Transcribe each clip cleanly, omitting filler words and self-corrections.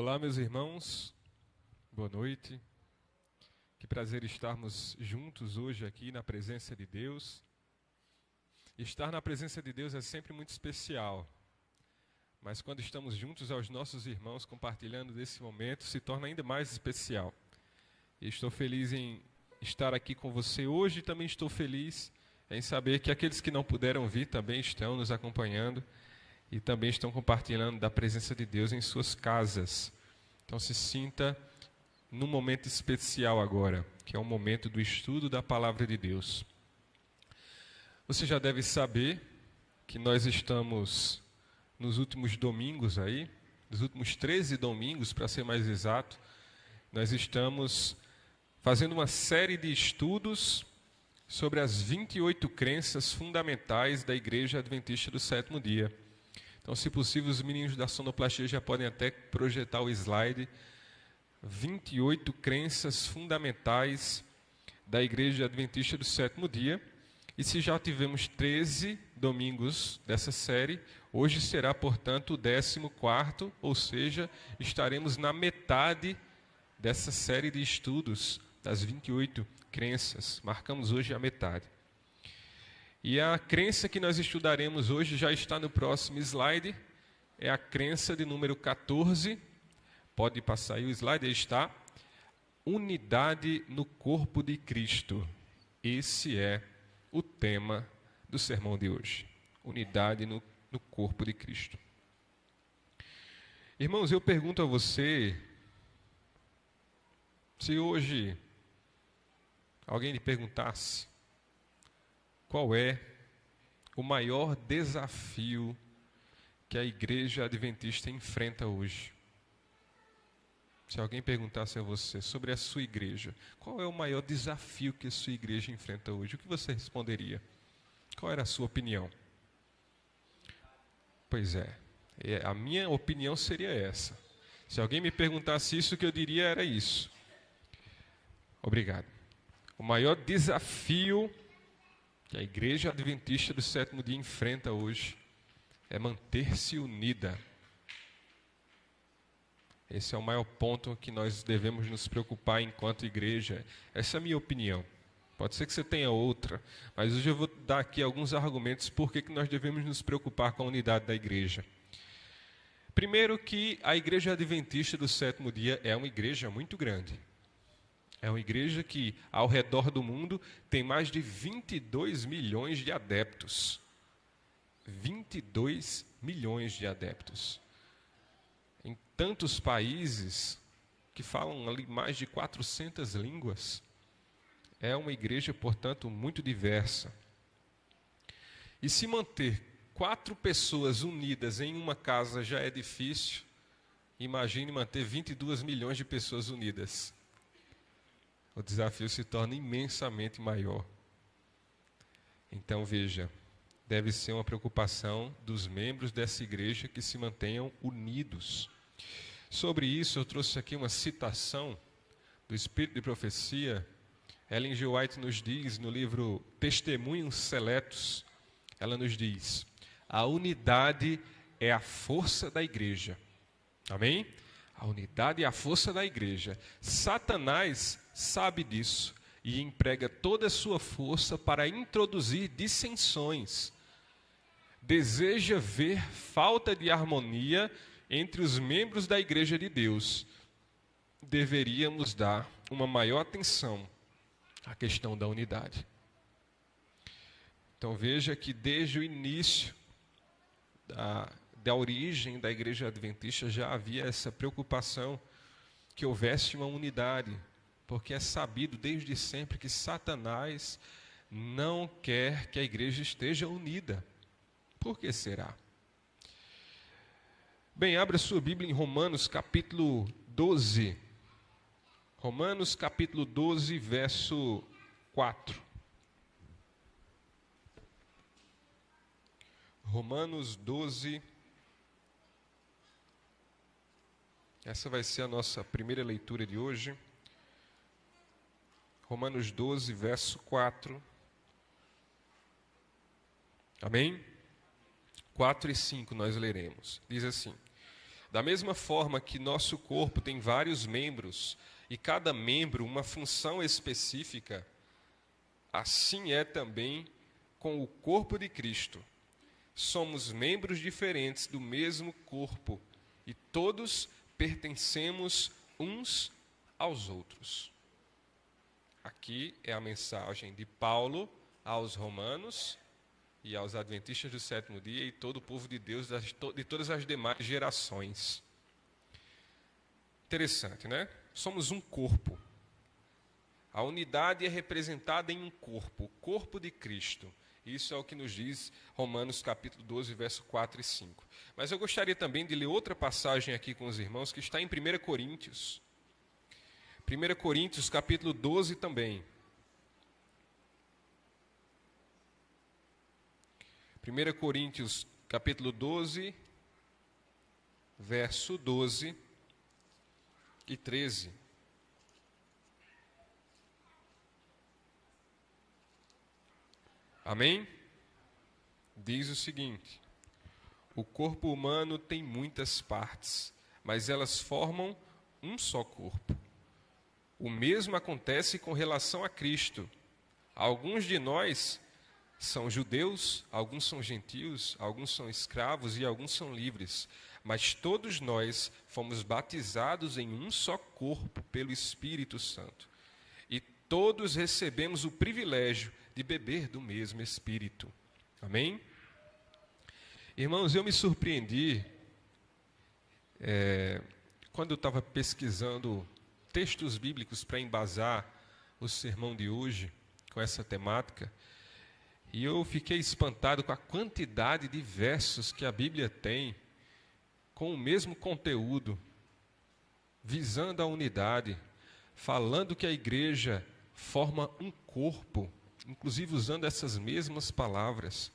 Olá, meus irmãos, boa noite. Que prazer estarmos juntos hoje aqui na presença de Deus. Estar na presença de Deus é sempre muito especial, mas quando estamos juntos aos nossos irmãos compartilhando desse momento, se torna ainda mais especial. E estou feliz em estar aqui com você hoje e também estou feliz em saber que aqueles que não puderam vir também estão nos acompanhando e também estão compartilhando da presença de Deus em suas casas. Então se sinta num momento especial agora, que é o momento do estudo da Palavra de Deus. Você já deve saber que nós estamos nos últimos domingos aí, nos últimos 13 domingos, para ser mais exato, nós estamos fazendo uma série de estudos sobre as 28 crenças fundamentais da Igreja Adventista do Sétimo Dia. Então, se possível, os meninos da sonoplastia já podem até projetar o slide. 28 crenças fundamentais da Igreja Adventista do Sétimo Dia. E se já tivemos 13 domingos dessa série, hoje será, portanto, o 14º, ou seja, estaremos na metade dessa série de estudos das 28 crenças. Marcamos hoje a metade. E a crença que nós estudaremos hoje já está no próximo slide, é a crença de número 14. Pode passar aí o slide, aí está. Unidade no corpo de Cristo. Esse é o tema do sermão de hoje. Unidade no corpo de Cristo. Irmãos, eu pergunto a você, se hoje alguém lhe perguntasse qual é o maior desafio que a Igreja Adventista enfrenta hoje? Se alguém perguntasse a você sobre a sua igreja, qual é o maior desafio que a sua igreja enfrenta hoje? O que você responderia? Qual era a sua opinião? Pois é, a minha opinião seria essa. Se alguém me perguntasse isso, o que eu diria era isso. Obrigado. O maior desafio que a Igreja Adventista do Sétimo Dia enfrenta hoje é manter-se unida. Esse é o maior ponto que nós devemos nos preocupar enquanto igreja. Essa é a minha opinião. Pode ser que você tenha outra, mas hoje eu vou dar aqui alguns argumentos por que nós devemos nos preocupar com a unidade da igreja. Primeiro, que a Igreja Adventista do Sétimo Dia é uma igreja muito grande. É uma igreja que, ao redor do mundo, tem mais de 22 milhões de adeptos. 22 milhões de adeptos. Em tantos países que falam ali mais de 400 línguas. É uma igreja, portanto, muito diversa. E se manter 4 pessoas unidas em uma casa já é difícil, imagine manter 22 milhões de pessoas unidas. O desafio se torna imensamente maior. Então, veja, deve ser uma preocupação dos membros dessa igreja que se mantenham unidos. Sobre isso, eu trouxe aqui uma citação do Espírito de Profecia. Ellen G. White nos diz, no livro Testemunhos Seletos, ela nos diz: a unidade é a força da igreja. Amém? A unidade é a força da igreja. Satanás sabe disso e emprega toda a sua força para introduzir dissensões. Deseja ver falta de harmonia entre os membros da Igreja de Deus. Deveríamos dar uma maior atenção à questão da unidade. Então veja que desde o início da origem da Igreja Adventista já havia essa preocupação que houvesse uma unidade, porque é sabido desde sempre que Satanás não quer que a igreja esteja unida. Por que será? Bem, abra sua Bíblia em Romanos capítulo 12. Romanos capítulo 12, verso 4. Romanos 12. Essa vai ser a nossa primeira leitura de hoje. Romanos 12, verso 4. Amém? 4 e 5 nós leremos. Diz assim: Da mesma forma que nosso corpo tem vários membros e cada membro uma função específica, assim é também com o corpo de Cristo. Somos membros diferentes do mesmo corpo e todos pertencemos uns aos outros. Aqui é a mensagem de Paulo aos romanos e aos adventistas do sétimo dia e todo o povo de Deus de todas as demais gerações. Interessante, né? Somos um corpo. A unidade é representada em um corpo, o corpo de Cristo. Isso é o que nos diz Romanos capítulo 12, verso 4 e 5. Mas eu gostaria também de ler outra passagem aqui com os irmãos, que está em 1 Coríntios. 1 Coríntios capítulo 12 também. 1 Coríntios capítulo 12, verso 12 e 13. Amém? Diz o seguinte: o corpo humano tem muitas partes, mas elas formam um só corpo. O mesmo acontece com relação a Cristo. Alguns de nós são judeus, alguns são gentios, alguns são escravos e alguns são livres. Mas todos nós fomos batizados em um só corpo pelo Espírito Santo. E todos recebemos o privilégio de beber do mesmo Espírito. Amém? Irmãos, eu me surpreendi quando eu estava pesquisando textos bíblicos para embasar o sermão de hoje com essa temática. E eu fiquei espantado com a quantidade de versos que a Bíblia tem com o mesmo conteúdo, visando a unidade, falando que a igreja forma um corpo, inclusive usando essas mesmas palavras.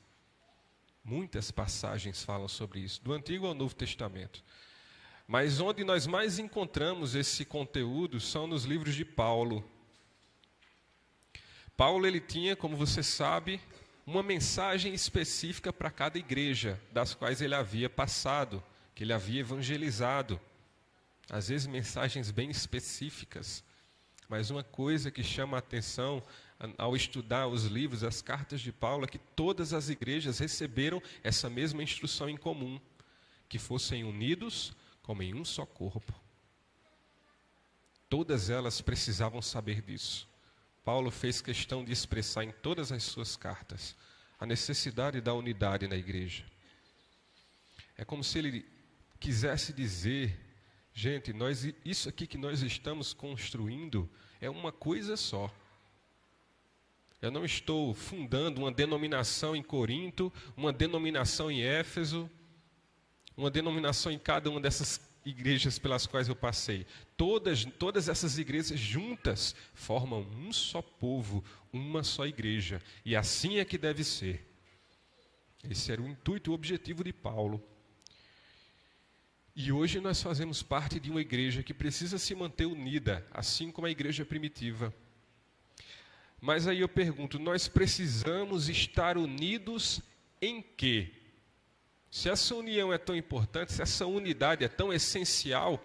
Muitas passagens falam sobre isso, do Antigo ao Novo Testamento. Mas onde nós mais encontramos esse conteúdo são nos livros de Paulo. Paulo, ele tinha, como você sabe, uma mensagem específica para cada igreja, das quais ele havia passado, que ele havia evangelizado. Às vezes mensagens bem específicas, mas uma coisa que chama a atenção ao estudar os livros, as cartas de Paulo, é que todas as igrejas receberam essa mesma instrução em comum, que fossem unidos como em um só corpo. Todas elas precisavam saber disso. Paulo fez questão de expressar em todas as suas cartas a necessidade da unidade na igreja. É como se ele quisesse dizer, gente, isso aqui que nós estamos construindo é uma coisa só. Eu não estou fundando uma denominação em Corinto, uma denominação em Éfeso, uma denominação em cada uma dessas igrejas pelas quais eu passei. Todas essas igrejas juntas formam um só povo, uma só igreja. E assim é que deve ser. Esse era o intuito e o objetivo de Paulo. E hoje nós fazemos parte de uma igreja que precisa se manter unida, assim como a igreja primitiva. Mas aí eu pergunto, nós precisamos estar unidos em quê? Se essa união é tão importante, se essa unidade é tão essencial,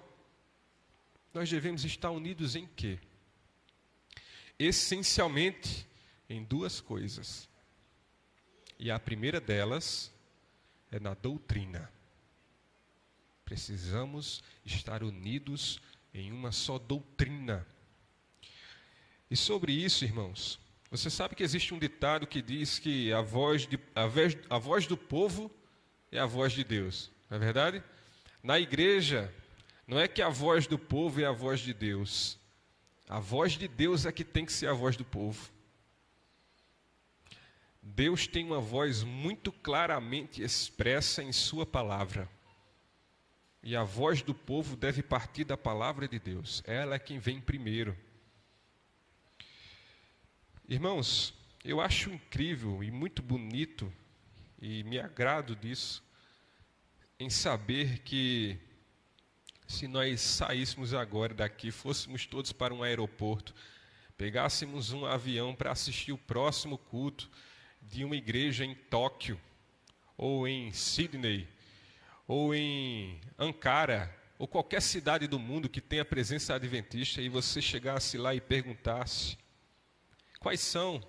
nós devemos estar unidos em quê? Essencialmente em duas coisas. E a primeira delas é na doutrina. Precisamos estar unidos em uma só doutrina. E sobre isso, irmãos, você sabe que existe um ditado que diz que a voz do povo é a voz de Deus, não é verdade? Na igreja, não é que a voz do povo é a voz de Deus. A voz de Deus é que tem que ser a voz do povo. Deus tem uma voz muito claramente expressa em sua palavra. E a voz do povo deve partir da palavra de Deus. Ela é quem vem primeiro. Irmãos, eu acho incrível e muito bonito, e me agrado disso, em saber que se nós saíssemos agora daqui, fôssemos todos para um aeroporto, pegássemos um avião para assistir o próximo culto de uma igreja em Tóquio, ou em Sydney, ou em Ankara, ou qualquer cidade do mundo que tenha presença adventista, e você chegasse lá e perguntasse quais são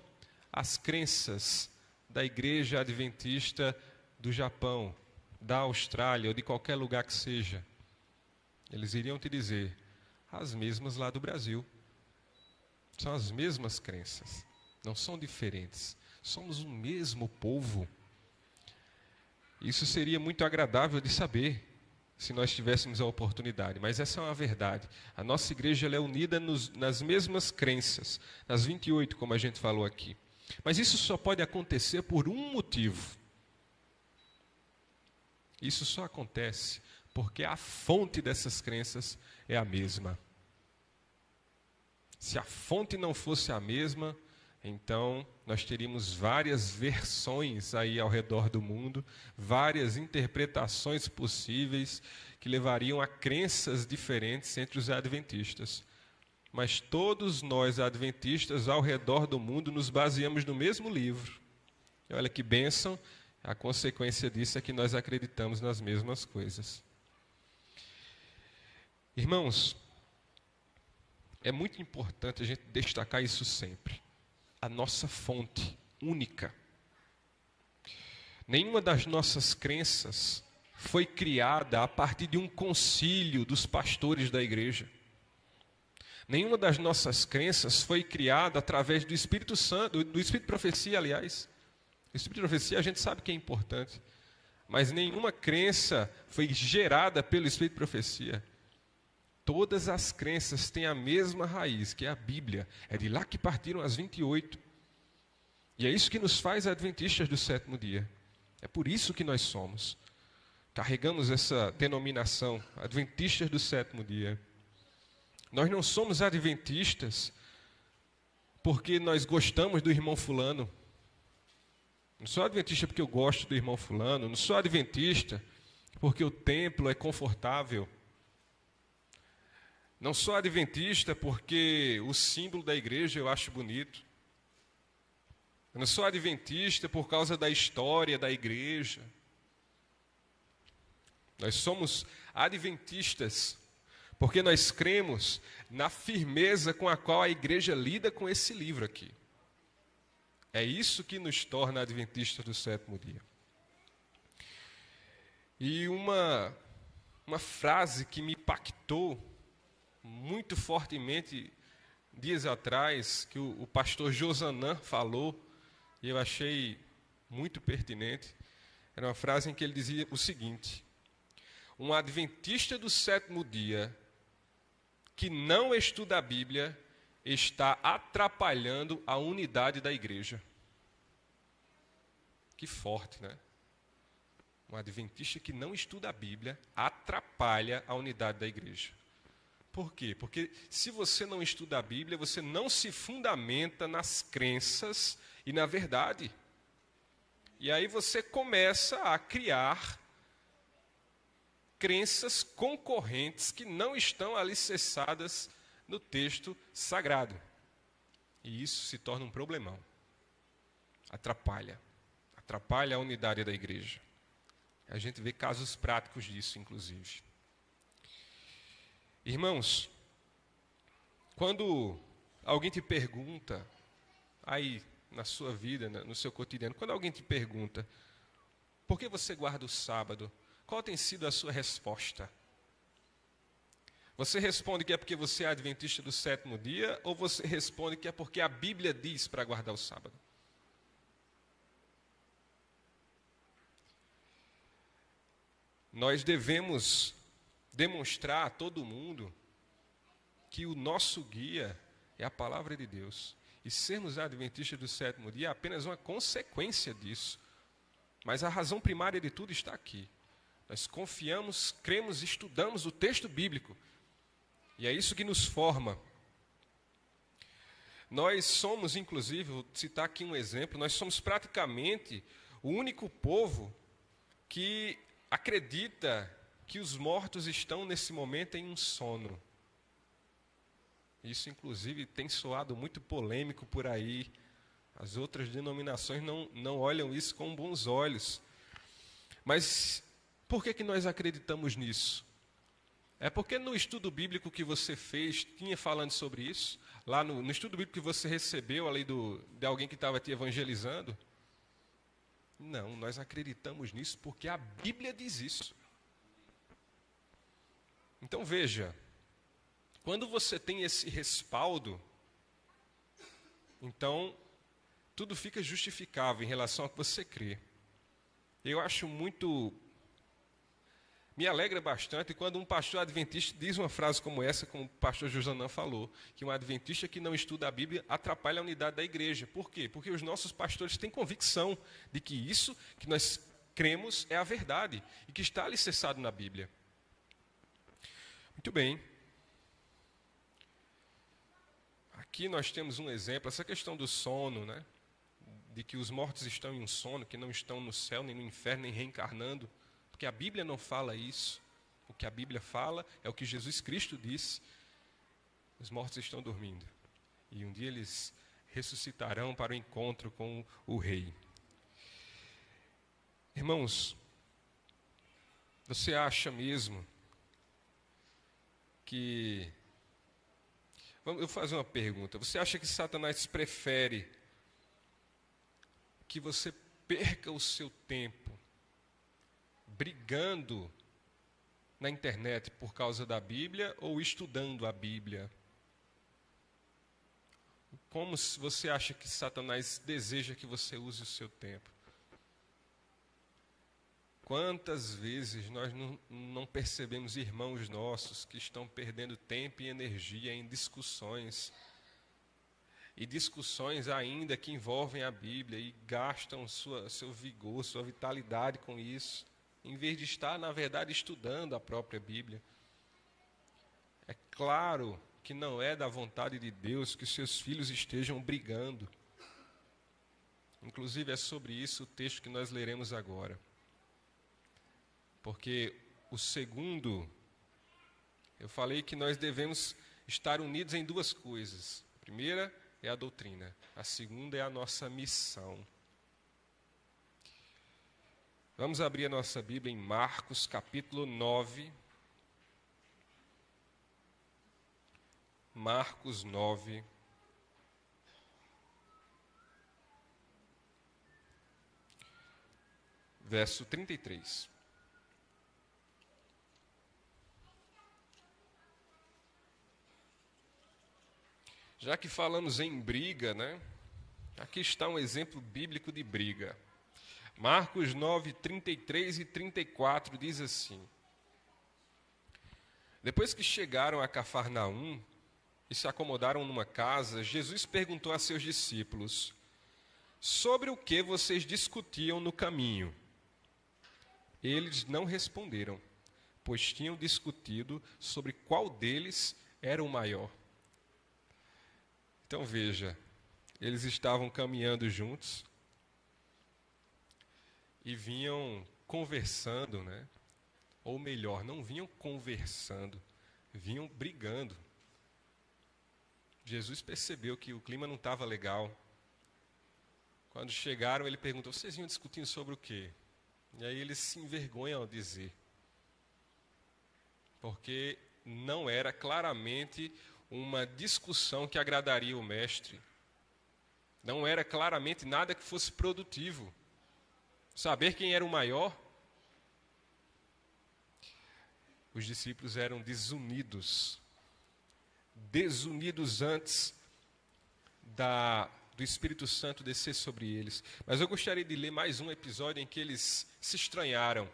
as crenças da igreja adventista do Japão, da Austrália ou de qualquer lugar que seja, eles iriam te dizer as mesmas lá do Brasil. São as mesmas crenças, não são diferentes. Somos o mesmo povo. Isso seria muito agradável de saber, se nós tivéssemos a oportunidade, mas essa é uma verdade. A nossa igreja ela é unida nas mesmas crenças, nas 28, como a gente falou aqui. Mas isso só pode acontecer por um motivo. Isso só acontece porque a fonte dessas crenças é a mesma. Se a fonte não fosse a mesma, então nós teríamos várias versões aí ao redor do mundo, várias interpretações possíveis que levariam a crenças diferentes entre os adventistas. Mas todos nós adventistas ao redor do mundo nos baseamos no mesmo livro. E olha que bênção, a consequência disso é que nós acreditamos nas mesmas coisas. Irmãos, é muito importante a gente destacar isso sempre. A nossa fonte única. Nenhuma das nossas crenças foi criada a partir de um concílio dos pastores da igreja. Nenhuma das nossas crenças foi criada através do Espírito Santo, do Espírito de Profecia, aliás. O Espírito de Profecia a gente sabe que é importante, mas nenhuma crença foi gerada pelo Espírito de Profecia. Todas as crenças têm a mesma raiz, que é a Bíblia. É de lá que partiram as 28. E é isso que nos faz adventistas do sétimo dia. É por isso que nós somos. Carregamos essa denominação, adventistas do sétimo dia. Nós não somos adventistas porque nós gostamos do irmão fulano. Não sou adventista porque eu gosto do irmão fulano. Não sou adventista porque o templo é confortável. Não sou adventista porque o símbolo da igreja eu acho bonito. Eu não sou adventista por causa da história da igreja. Nós somos adventistas porque nós cremos na firmeza com a qual a igreja lida com esse livro aqui. É isso que nos torna adventistas do sétimo dia. E uma frase que me impactou muito fortemente dias atrás, que o pastor Josanã falou, e eu achei muito pertinente, era uma frase em que ele dizia o seguinte: um adventista do sétimo dia que não estuda a Bíblia está atrapalhando a unidade da igreja. Que forte, né? Um adventista que não estuda a Bíblia atrapalha a unidade da igreja. Por quê? Porque se você não estuda a Bíblia, você não se fundamenta nas crenças e na verdade. E aí você começa a criar crenças concorrentes que não estão alicerçadas no texto sagrado. E isso se torna um problemão. Atrapalha a unidade da igreja. A gente vê casos práticos disso, inclusive. Irmãos, quando alguém te pergunta, aí na sua vida, no seu cotidiano, quando alguém te pergunta, por que você guarda o sábado? Qual tem sido a sua resposta? Você responde que é porque você é adventista do sétimo dia, ou você responde que é porque a Bíblia diz para guardar o sábado? Nós devemos demonstrar a todo mundo que o nosso guia é a palavra de Deus. E sermos adventistas do sétimo dia é apenas uma consequência disso. Mas a razão primária de tudo está aqui. Nós confiamos, cremos, estudamos o texto bíblico. E é isso que nos forma. Nós somos, inclusive, vou citar aqui um exemplo, nós somos praticamente o único povo que acredita que os mortos estão nesse momento em um sono. Isso, inclusive, tem soado muito polêmico por aí. As outras denominações não olham isso com bons olhos. Mas por que nós acreditamos nisso? É porque no estudo bíblico que você fez, tinha falando sobre isso? Lá no estudo bíblico que você recebeu ali de alguém que estava te evangelizando? Não, nós acreditamos nisso porque a Bíblia diz isso. Então veja, quando você tem esse respaldo, então tudo fica justificável em relação ao que você crê. Eu acho me alegra bastante quando um pastor adventista diz uma frase como essa, como o pastor Josanã falou, que um adventista que não estuda a Bíblia atrapalha a unidade da igreja. Por quê? Porque os nossos pastores têm convicção de que isso que nós cremos é a verdade e que está alicerçado na Bíblia. Muito bem. Aqui nós temos um exemplo, essa questão do sono, né? De que os mortos estão em um sono, que não estão no céu, nem no inferno, nem reencarnando. Porque a Bíblia não fala isso. O que a Bíblia fala é o que Jesus Cristo disse. Os mortos estão dormindo. E um dia eles ressuscitarão para o encontro com o Rei. Irmãos, você acha mesmo que... Eu vou fazer uma pergunta. Você acha que Satanás prefere que você perca o seu tempo brigando na internet por causa da Bíblia ou estudando a Bíblia? Como você acha que Satanás deseja que você use o seu tempo? Quantas vezes nós não percebemos irmãos nossos que estão perdendo tempo e energia em discussões, e discussões ainda que envolvem a Bíblia e gastam seu vigor, sua vitalidade com isso, em vez de estar, na verdade, estudando a própria Bíblia. É claro que não é da vontade de Deus que seus filhos estejam brigando. Inclusive, é sobre isso o texto que nós leremos agora. Porque o segundo, eu falei que nós devemos estar unidos em duas coisas. A primeira é a doutrina, a segunda é a nossa missão. Vamos abrir a nossa Bíblia em Marcos, capítulo 9. Marcos 9. Verso 33. Já que falamos em briga, né? Aqui está um exemplo bíblico de briga. Marcos 9, 33 e 34 diz assim: Depois que chegaram a Cafarnaum e se acomodaram numa casa, Jesus perguntou a seus discípulos: sobre o que vocês discutiam no caminho? Eles não responderam, pois tinham discutido sobre qual deles era o maior. Então veja, eles estavam caminhando juntos e vinham conversando, né? Ou melhor, não vinham conversando, vinham brigando. Jesus percebeu que o clima não estava legal. Quando chegaram, ele perguntou: vocês vinham discutindo sobre o quê? E aí eles se envergonham ao dizer, porque não era claramente uma discussão que agradaria o mestre. Não era claramente nada que fosse produtivo. Saber quem era o maior. Os discípulos eram desunidos antes do Espírito Santo descer sobre eles. Mas eu gostaria de ler mais um episódio em que eles se estranharam.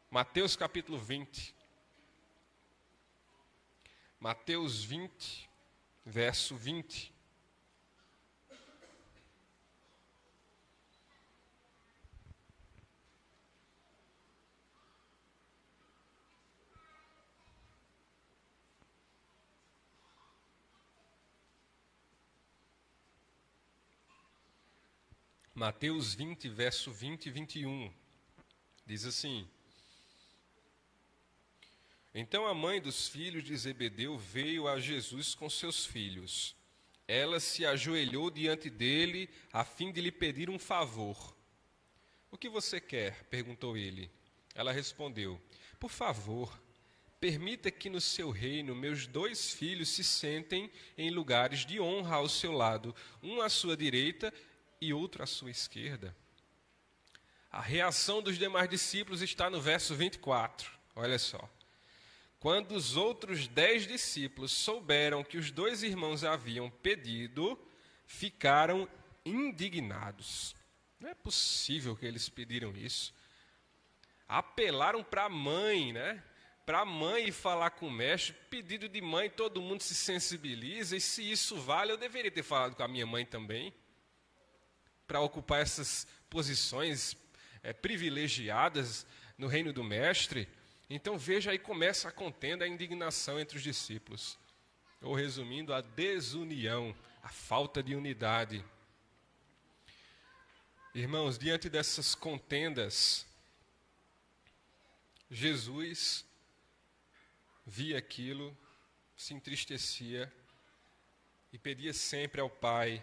Mateus capítulo 20. Mateus 20, verso 20. Mateus 20, verso 20 e 21. Diz assim: Então a mãe dos filhos de Zebedeu veio a Jesus com seus filhos. Ela se ajoelhou diante dele a fim de lhe pedir um favor. O que você quer? Perguntou ele. Ela respondeu: por favor, permita que no seu reino meus 2 filhos se sentem em lugares de honra ao seu lado, um à sua direita e outro à sua esquerda. A reação dos demais discípulos está no verso 24. Olha só. Quando os outros 10 discípulos souberam que os 2 irmãos haviam pedido, ficaram indignados. Não é possível que eles pediram isso. Apelaram para a mãe, né? Para a mãe ir falar com o mestre. Pedido de mãe, todo mundo se sensibiliza. E se isso vale, eu deveria ter falado com a minha mãe também, para ocupar essas posições privilegiadas no reino do mestre. Então veja, aí começa a contenda, a indignação entre os discípulos. Ou resumindo, a desunião, a falta de unidade. Irmãos, diante dessas contendas, Jesus via aquilo, se entristecia e pedia sempre ao Pai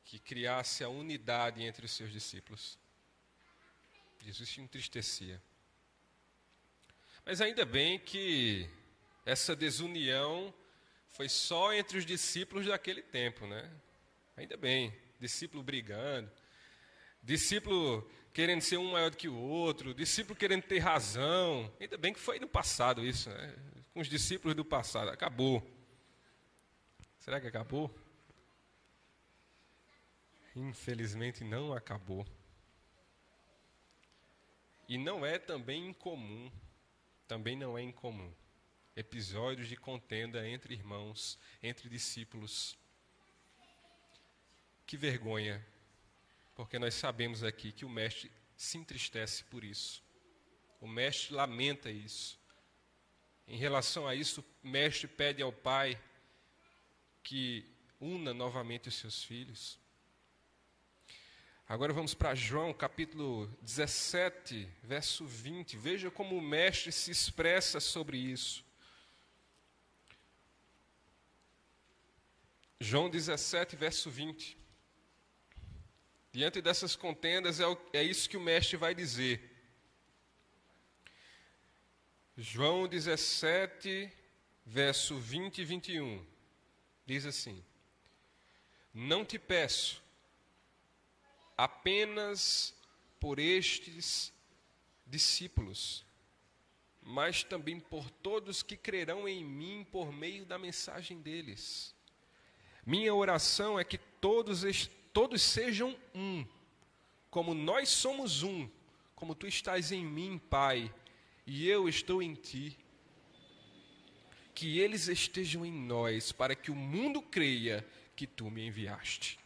que criasse a unidade entre os seus discípulos. Jesus se entristecia. Mas ainda bem que essa desunião foi só entre os discípulos daquele tempo, né? Ainda bem, discípulo brigando, discípulo querendo ser um maior do que o outro, discípulo querendo ter razão. Ainda bem que foi no passado isso, né? Com os discípulos do passado. Acabou. Será que acabou? Infelizmente não acabou. E não é também incomum, também não é incomum, episódios de contenda entre irmãos, entre discípulos. Que vergonha, porque nós sabemos aqui que o mestre se entristece por isso. O mestre lamenta isso. Em relação a isso, o mestre pede ao Pai que una novamente os seus filhos. Agora vamos para João, capítulo 17, verso 20. Veja como o mestre se expressa sobre isso. João 17, verso 20. Diante dessas contendas, é isso que o mestre vai dizer. João 17, verso 20 e 21. Diz assim: não te peço apenas por estes discípulos, mas também por todos que crerão em mim por meio da mensagem deles. Minha oração é que todos sejam um, como nós somos um, como tu estás em mim, Pai, e eu estou em ti. Que eles estejam em nós, para que o mundo creia que tu me enviaste.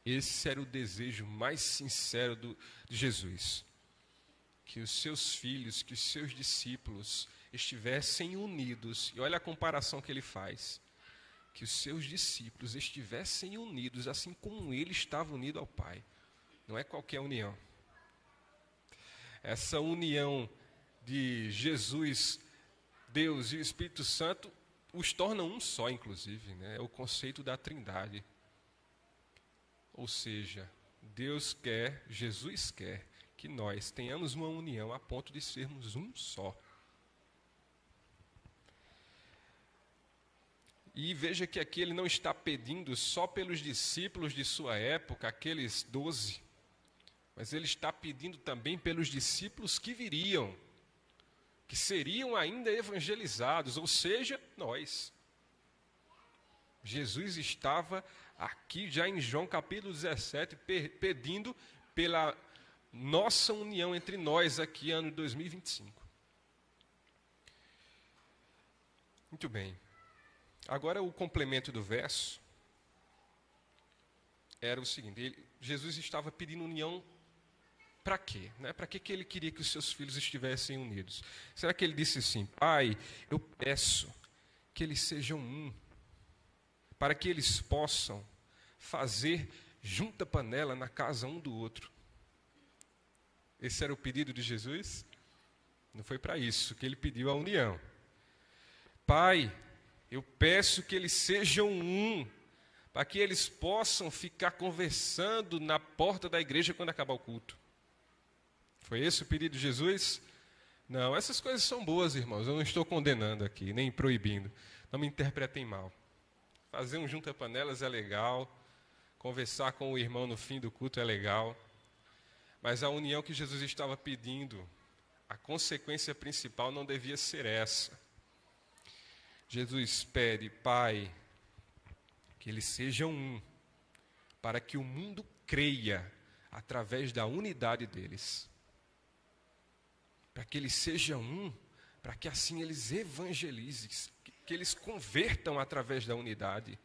Esse era o desejo mais sincero de Jesus. Que os seus filhos, que os seus discípulos estivessem unidos. E olha a comparação que ele faz. Que os seus discípulos estivessem unidos, assim como ele estava unido ao Pai. Não é qualquer união. Essa união de Jesus, Deus e o Espírito Santo os torna um só, inclusive, né? É o conceito da Trindade. Ou seja, Deus quer, Jesus quer que nós tenhamos uma união a ponto de sermos um só. E veja que aqui ele não está pedindo só pelos discípulos de sua época, aqueles 12, mas ele está pedindo também pelos discípulos que viriam, que seriam ainda evangelizados, ou seja, nós. Jesus estava aqui já em João capítulo 17, pedindo pela nossa união entre nós aqui, ano 2025. Muito bem. Agora o complemento do verso era o seguinte: Jesus estava pedindo união para quê? Né? Para que ele queria que os seus filhos estivessem unidos? Será que ele disse assim: Pai, eu peço que eles sejam um, para que eles possam fazer junta panela na casa um do outro? Esse era o pedido de Jesus? Não foi para isso que ele pediu a união. Pai, eu peço que eles sejam um, para que eles possam ficar conversando na porta da igreja quando acabar o culto. Foi esse o pedido de Jesus? Não, essas coisas são boas, irmãos. Eu não estou condenando aqui, nem proibindo. Não me interpretem mal. Fazer um junta-panelas é legal. Conversar com o irmão no fim do culto é legal. Mas a união que Jesus estava pedindo, a consequência principal não devia ser essa. Jesus pede, Pai, que eles sejam um, para que o mundo creia através da unidade deles. Para que eles sejam um, para que assim eles evangelizem, que eles convertam através da unidade.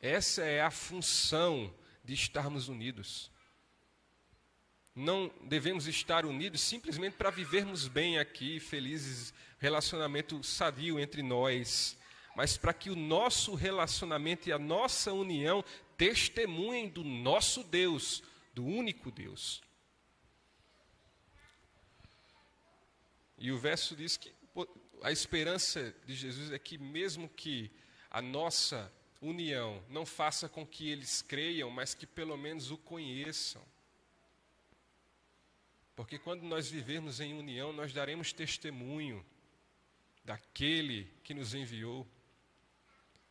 Essa é a função de estarmos unidos. Não devemos estar unidos simplesmente para vivermos bem aqui, felizes, relacionamento sadio entre nós, mas para que o nosso relacionamento e a nossa união testemunhem do nosso Deus, do único Deus. E o verso diz que a esperança de Jesus é que mesmo que a nossa união não faça com que eles creiam, mas que pelo menos o conheçam. Porque quando nós vivermos em união, nós daremos testemunho daquele que nos enviou.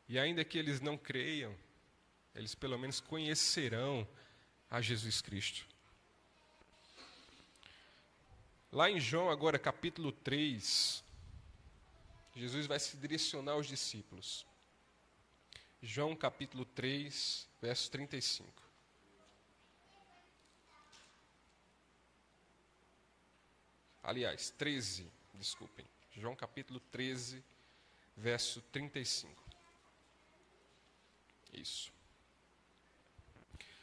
E ainda que eles não creiam, eles pelo menos conhecerão a Jesus Cristo. Lá em João, agora, capítulo 3, Jesus vai se direcionar aos discípulos. João, capítulo 3, verso 35. Aliás, 13, desculpem. João capítulo 13, verso 35. Isso.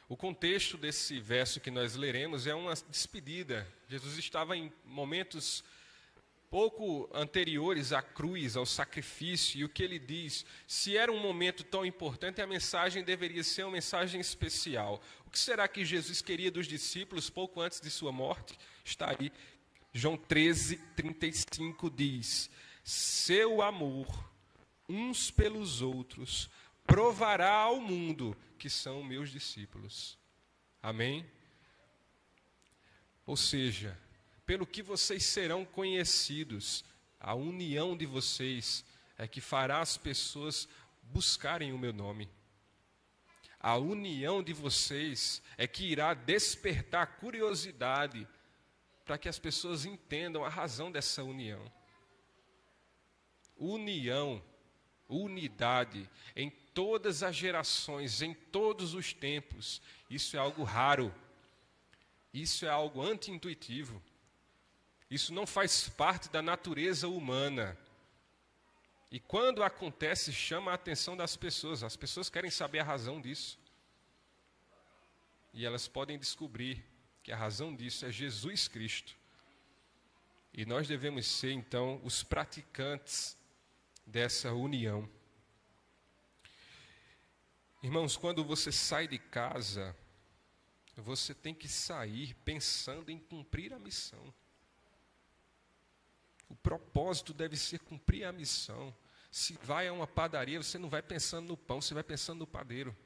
O contexto desse verso que nós leremos é uma despedida. Jesus estava em momentos pouco anteriores à cruz, ao sacrifício, e o que ele diz, se era um momento tão importante, a mensagem deveria ser uma mensagem especial. O que será que Jesus queria dos discípulos pouco antes de sua morte? Está aí. João 13, 35 diz, seu amor uns pelos outros provará ao mundo que são meus discípulos. Amém? Ou seja, pelo que vocês serão conhecidos, a união de vocês é que fará as pessoas buscarem o meu nome. A união de vocês é que irá despertar curiosidade para que as pessoas entendam a razão dessa união. União, unidade, em todas as gerações, em todos os tempos, isso é algo raro, isso é algo anti-intuitivo, isso não faz parte da natureza humana. E quando acontece, chama a atenção das pessoas, as pessoas querem saber a razão disso. E elas podem descobrir que a razão disso é Jesus Cristo. E nós devemos ser, então, os praticantes dessa união. Irmãos, quando você sai de casa, você tem que sair pensando em cumprir a missão. O propósito deve ser cumprir a missão. Se vai a uma padaria, você não vai pensando no pão, você vai pensando no padeiro.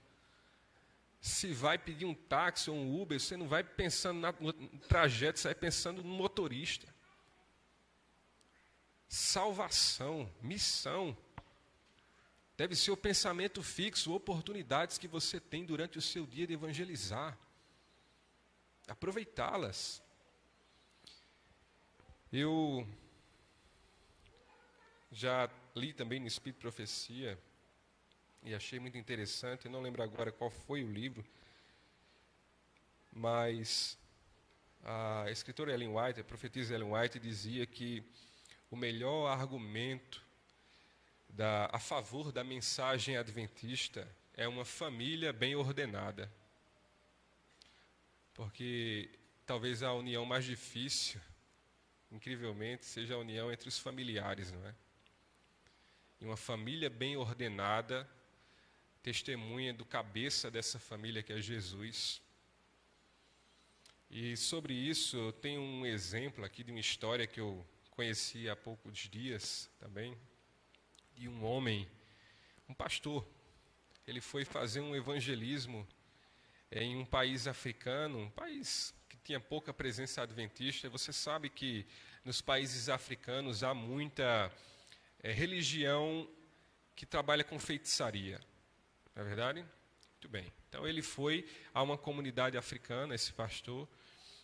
Se vai pedir um táxi ou um Uber, você não vai pensando no trajeto, você vai pensando no motorista. Salvação, missão, deve ser o pensamento fixo, oportunidades que você tem durante o seu dia de evangelizar. Aproveitá-las. Eu já li também no Espírito de Profecia, e achei muito interessante, eu não lembro agora qual foi o livro, mas a escritora Ellen White, a profetisa Ellen White, dizia que o melhor argumento a favor da mensagem adventista é uma família bem ordenada. Porque talvez a união mais difícil, incrivelmente, seja a união entre os familiares, não é? E uma família bem ordenada testemunha do cabeça dessa família, que é Jesus. E sobre isso, eu tenho um exemplo aqui de uma história que eu conheci há poucos dias também, de um homem, um pastor. Ele foi fazer um evangelismo em um país africano, um país que tinha pouca presença adventista. Você sabe que nos países africanos há muita religião que trabalha com feitiçaria, não é verdade? Muito bem. Então ele foi a uma comunidade africana, esse pastor,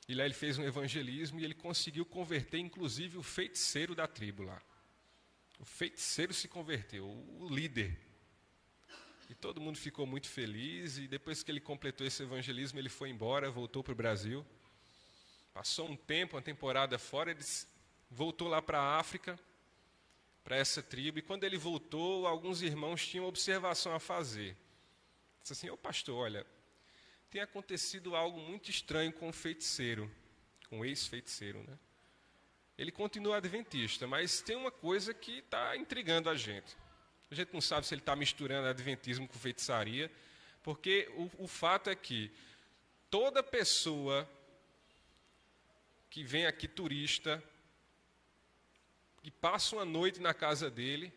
e lá ele fez um evangelismo e ele conseguiu converter inclusive o feiticeiro da tribo lá. O feiticeiro se converteu, o líder. E todo mundo ficou muito feliz, e depois que ele completou esse evangelismo, ele foi embora, voltou para o Brasil. Passou um tempo, uma temporada fora, ele voltou lá para a África, para essa tribo, e quando ele voltou, alguns irmãos tinham observação a fazer. Disse assim: ô pastor, olha, tem acontecido algo muito estranho com o feiticeiro, com o ex-feiticeiro, né? Ele continua adventista, mas tem uma coisa que está intrigando a gente. A gente não sabe se ele está misturando adventismo com feitiçaria, porque o fato é que toda pessoa que vem aqui turista, que passa uma noite na casa dele,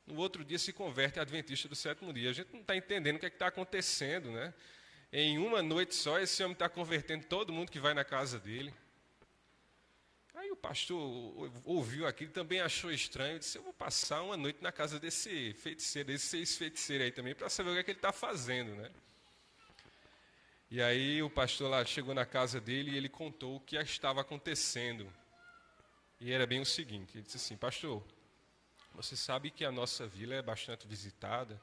no outro dia se converte a adventista do sétimo dia. A gente não está entendendo o que está acontecendo, né? Em uma noite só, esse homem está convertendo todo mundo que vai na casa dele. Aí o pastor ouviu aquilo, também achou estranho, disse: eu vou passar uma noite na casa desse feiticeiro, desse ex-feiticeiro aí também, para saber o que é que ele está fazendo, né? E aí o pastor lá chegou na casa dele e ele contou o que estava acontecendo. E era bem o seguinte, ele disse assim: pastor, você sabe que a nossa vila é bastante visitada,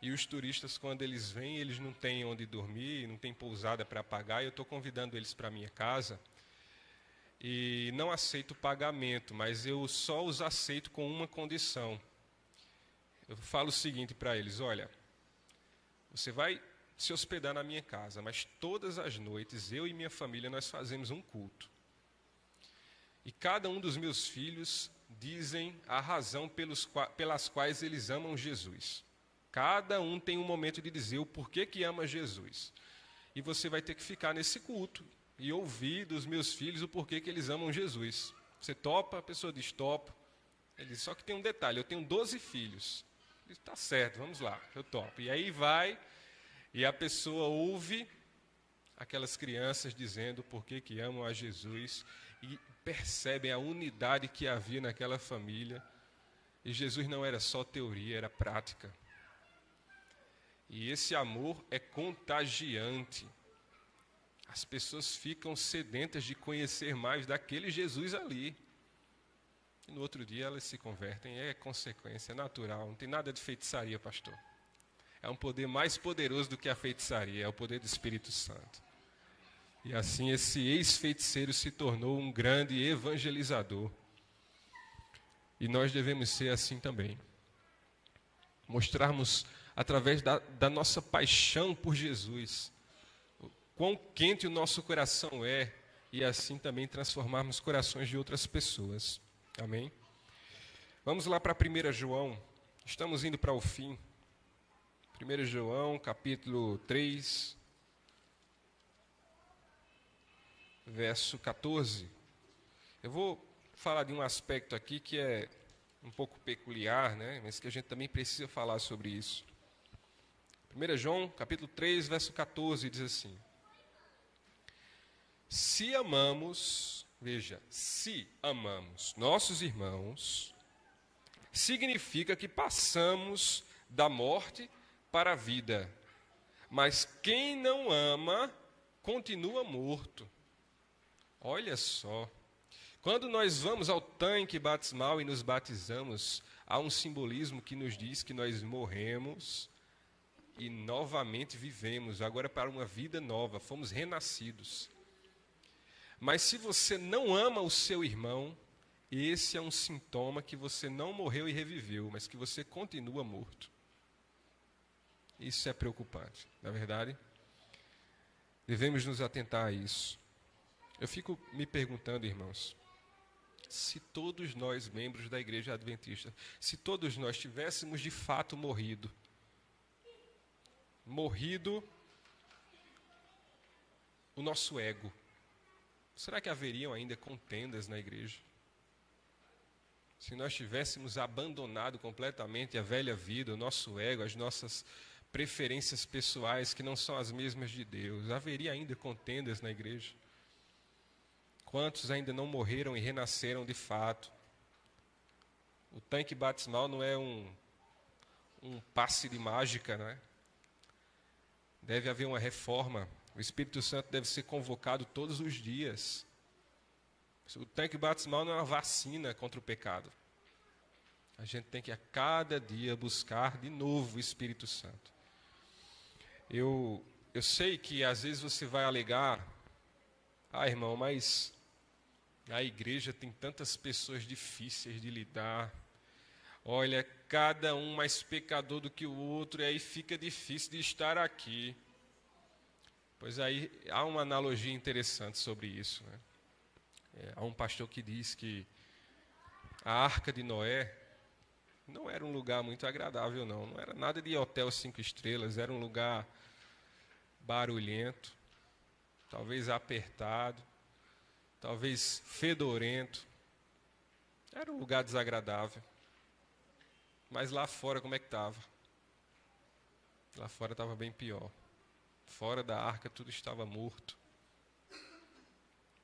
e os turistas, quando eles vêm, eles não têm onde dormir, não têm pousada para pagar, e eu estou convidando eles para a minha casa, e não aceito pagamento, mas eu só os aceito com uma condição. Eu falo o seguinte para eles: olha, você vai se hospedar na minha casa, mas todas as noites, eu e minha família, nós fazemos um culto. E cada um dos meus filhos dizem a razão pelas quais eles amam Jesus. Cada um tem um momento de dizer o porquê que ama Jesus. E você vai ter que ficar nesse culto e ouvir dos meus filhos o porquê que eles amam Jesus. Você topa? A pessoa diz: topo. Ele diz: só que tem um detalhe, eu tenho 12 filhos. Ele diz: tá certo, vamos lá, eu topo. E aí vai, e a pessoa ouve aquelas crianças dizendo o porquê que amam a Jesus, e percebem a unidade que havia naquela família. E Jesus não era só teoria, era prática. E esse amor é contagiante. As pessoas ficam sedentas de conhecer mais daquele Jesus ali. E no outro dia elas se convertem. É consequência, é natural. Não tem nada de feitiçaria, pastor. É um poder mais poderoso do que a feitiçaria. É o poder do Espírito Santo. E assim esse ex-feiticeiro se tornou um grande evangelizador. E nós devemos ser assim também. Mostrarmos através da nossa paixão por Jesus o quão quente o nosso coração é, e assim também transformarmos corações de outras pessoas. Amém? Vamos lá para 1 João. Estamos indo para o fim. 1 João, capítulo 3, verso 14. Eu vou falar de um aspecto aqui que é um pouco peculiar, né? Mas que a gente também precisa falar sobre isso. 1 João, capítulo 3, verso 14, diz assim: se amamos, veja, se amamos nossos irmãos, significa que passamos da morte para a vida. Mas quem não ama, continua morto. Olha só. Quando nós vamos ao tanque batismal e nos batizamos, há um simbolismo que nos diz que nós morremos e novamente vivemos, agora para uma vida nova, fomos renascidos. Mas se você não ama o seu irmão, esse é um sintoma que você não morreu e reviveu, mas que você continua morto. Isso é preocupante, não é verdade? Devemos nos atentar a isso. Eu fico me perguntando, irmãos, se todos nós, membros da Igreja Adventista, se todos nós tivéssemos de fato morrido o nosso ego, será que haveriam ainda contendas na igreja? Se nós tivéssemos abandonado completamente a velha vida, o nosso ego, as nossas preferências pessoais, que não são as mesmas de Deus, haveria ainda contendas na igreja? Quantos ainda não morreram e renasceram de fato? O tanque batismal não é um passe de mágica, né? Deve haver uma reforma. O Espírito Santo deve ser convocado todos os dias. O tanque batismal não é uma vacina contra o pecado. A gente tem que a cada dia buscar de novo o Espírito Santo. Eu sei que às vezes você vai alegar, irmão, mas a igreja tem tantas pessoas difíceis de lidar. Olha, cada um mais pecador do que o outro, e aí fica difícil de estar aqui. Pois aí há uma analogia interessante sobre isso, né? Há um pastor que diz que a arca de Noé não era um lugar muito agradável, não. Não era nada de hotel 5 estrelas, era um lugar barulhento, talvez apertado, talvez fedorento. Era um lugar desagradável. Mas lá fora, como é que estava? Lá fora estava bem pior. Fora da arca tudo estava morto.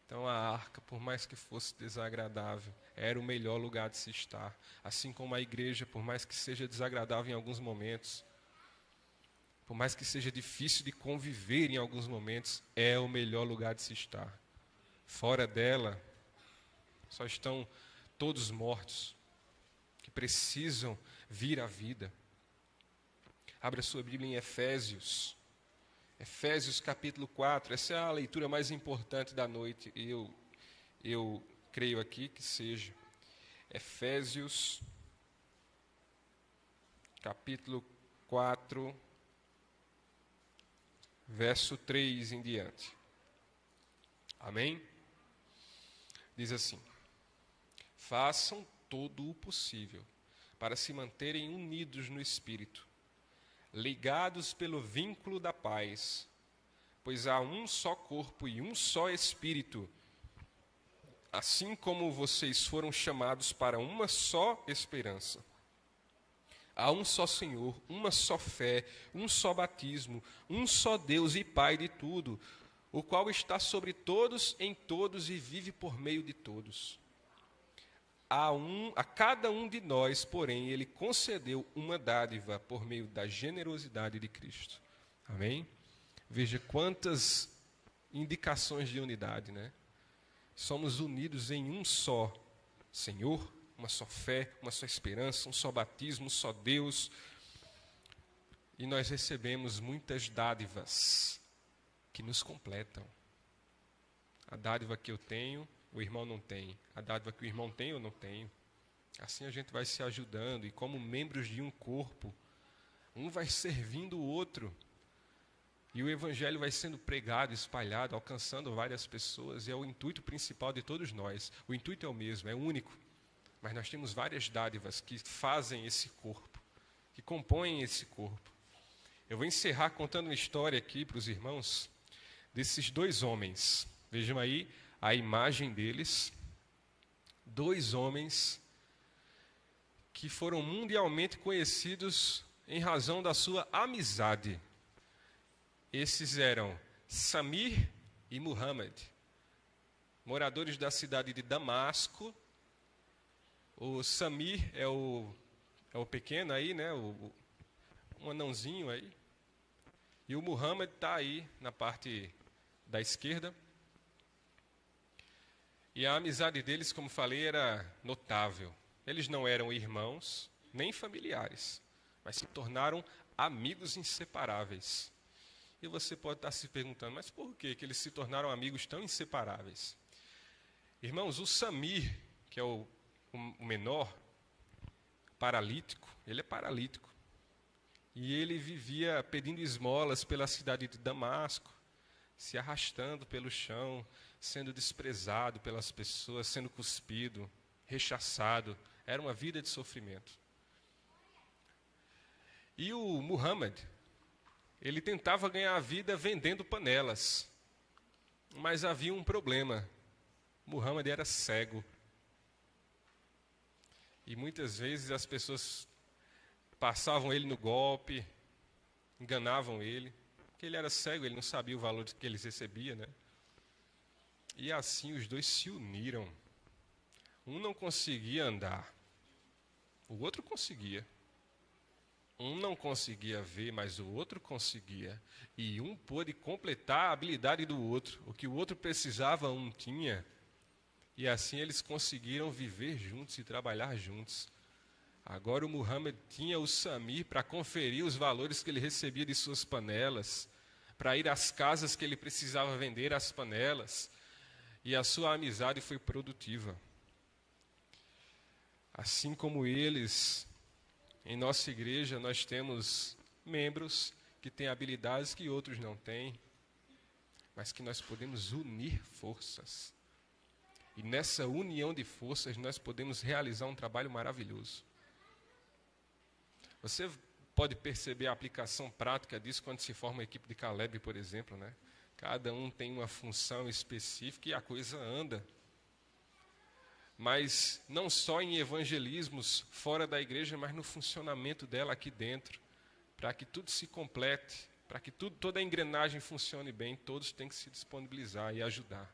Então a arca, por mais que fosse desagradável, era o melhor lugar de se estar. Assim como a igreja, por mais que seja desagradável em alguns momentos, por mais que seja difícil de conviver em alguns momentos, é o melhor lugar de se estar. Fora dela, só estão todos mortos, que precisam vir à vida. Abra sua Bíblia em Efésios. Efésios capítulo 4, essa é a leitura mais importante da noite, eu creio aqui que seja. Efésios capítulo 4, verso 3 em diante. Amém? Diz assim: façam todo o possível para se manterem unidos no Espírito, ligados pelo vínculo da paz, pois há um só corpo e um só Espírito, assim como vocês foram chamados para uma só esperança. Há um só Senhor, uma só fé, um só batismo, um só Deus e Pai de tudo, o qual está sobre todos, em todos e vive por meio de todos. A cada um de nós, porém, ele concedeu uma dádiva por meio da generosidade de Cristo. Amém? Veja quantas indicações de unidade, né? Somos unidos em um só Senhor, uma só fé, uma só esperança, um só batismo, um só Deus. E nós recebemos muitas dádivas que nos completam. A dádiva que eu tenho, o irmão não tem. A dádiva que o irmão tem, eu não tenho. Assim a gente vai se ajudando, e como membros de um corpo, um vai servindo o outro. E o evangelho vai sendo pregado, espalhado, alcançando várias pessoas, e é o intuito principal de todos nós. O intuito é o mesmo, é único. Mas nós temos várias dádivas que fazem esse corpo, que compõem esse corpo. Eu vou encerrar contando uma história aqui para os irmãos, desses dois homens. Vejam aí a imagem deles. Dois homens que foram mundialmente conhecidos em razão da sua amizade. Esses eram Samir e Muhammad, moradores da cidade de Damasco. O Samir é o pequeno aí, né? Um anãozinho aí. E o Muhammad está aí na parte da esquerda. E a amizade deles, como falei, era notável. Eles não eram irmãos, nem familiares, mas se tornaram amigos inseparáveis. E você pode estar se perguntando, mas por que eles se tornaram amigos tão inseparáveis? Irmãos, o Samir, que é o menor, paralítico, ele é paralítico. E ele vivia pedindo esmolas pela cidade de Damasco, se arrastando pelo chão, sendo desprezado pelas pessoas, sendo cuspido, rechaçado. Era uma vida de sofrimento. E o Muhammad, ele tentava ganhar a vida vendendo panelas. Mas havia um problema. Muhammad era cego. E muitas vezes as pessoas passavam ele no golpe, enganavam ele, porque ele era cego, ele não sabia o valor que eles recebiam, né? E assim os dois se uniram. Um não conseguia andar, o outro conseguia. Um não conseguia ver, mas o outro conseguia. E um pôde completar a habilidade do outro. O que o outro precisava, um tinha. E assim eles conseguiram viver juntos e trabalhar juntos. Agora o Muhammad tinha o Samir para conferir os valores que ele recebia de suas panelas, para ir às casas que ele precisava vender as panelas. E a sua amizade foi produtiva. Assim como eles, em nossa igreja nós temos membros que têm habilidades que outros não têm, mas que nós podemos unir forças. E nessa união de forças nós podemos realizar um trabalho maravilhoso. Você pode perceber a aplicação prática disso quando se forma a equipe de Caleb, por exemplo, né? Cada um tem uma função específica e a coisa anda. Mas não só em evangelismos fora da igreja, mas no funcionamento dela aqui dentro, para que tudo se complete, para que toda a engrenagem funcione bem, todos têm que se disponibilizar e ajudar.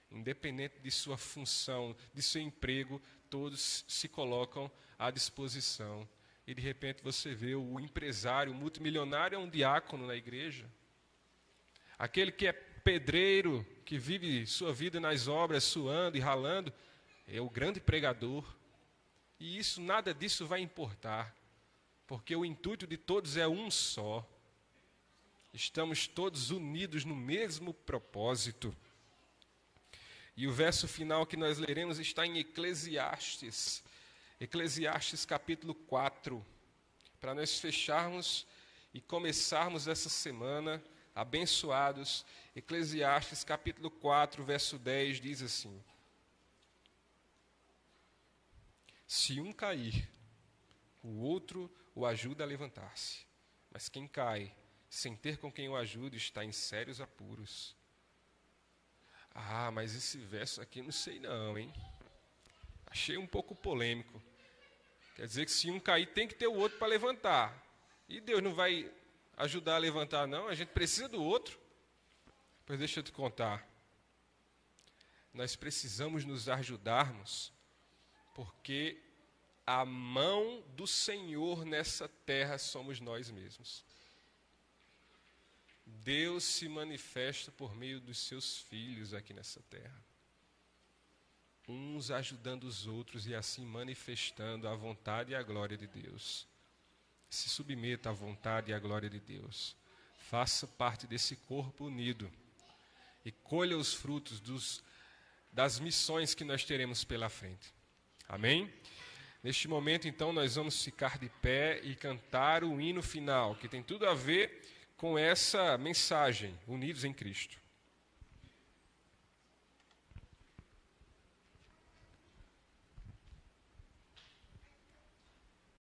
Independente de sua função, de seu emprego, todos se colocam à disposição. E de repente você vê o empresário, o multimilionário é um diácono na igreja. Aquele que é pedreiro, que vive sua vida nas obras, suando e ralando, é o grande pregador. E isso, nada disso vai importar, porque o intuito de todos é um só. Estamos todos unidos no mesmo propósito. E o verso final que nós leremos está em Eclesiastes. Eclesiastes capítulo 4. Para nós fecharmos e começarmos essa semana abençoados. Eclesiastes capítulo 4, verso 10 diz assim: se um cair, o outro o ajuda a levantar-se. Mas quem cai, sem ter com quem o ajude, está em sérios apuros. Ah, mas esse verso aqui não sei não, hein? Achei um pouco polêmico. Quer dizer que se um cair, tem que ter o outro para levantar. E Deus não vai ajudar a levantar, não? A gente precisa do outro. Pois deixa eu te contar. Nós precisamos nos ajudarmos, porque a mão do Senhor nessa terra somos nós mesmos. Deus se manifesta por meio dos seus filhos aqui nessa terra. Uns ajudando os outros e assim manifestando a vontade e a glória de Deus. Se submeta à vontade e à glória de Deus. Faça parte desse corpo unido e colha os frutos das missões que nós teremos pela frente. Amém? Neste momento, então, nós vamos ficar de pé e cantar o hino final, que tem tudo a ver com essa mensagem, unidos em Cristo.